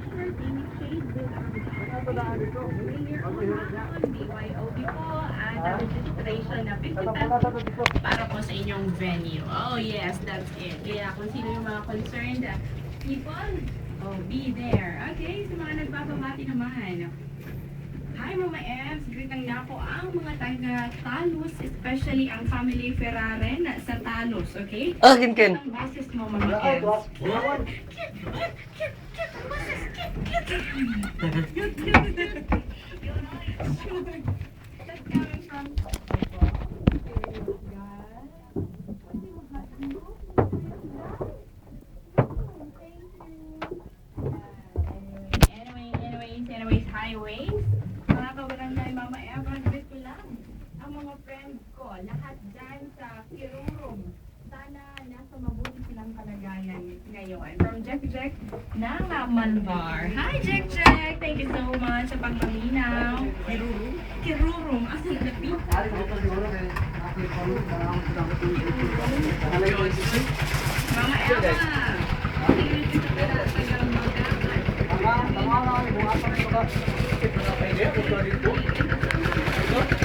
t-shirt, any shade with bring your own hapon, BYOB po, and registration na 50 pesos para po sa inyong venue. Oh yes, that's it. Kaya kung sino yung mga concerned people, oh, be there. Okay, sa mga nagbababati naman. Hi Mama Ems, greeting na po ang mga taga-Talos, especially ang family Ferraren sa Talos, okay? Kin. Ang boses mo Mama Ems. That's coming from... Anyways, highways. Mga kabarangay, Mama Eva, greet ko lang ang mga friends ko, lahat dyan sa Kirurum. Sana nasa mabuti silang kalagayan ngayon. From Jack ng Malvar. Hi, Jack! Thank you so much sa pagpaminaw. Kirurum? Asan na lapit? Mama Eva! Tingnan ko sa tagang magagat. Tama na, bunga pa rin ito.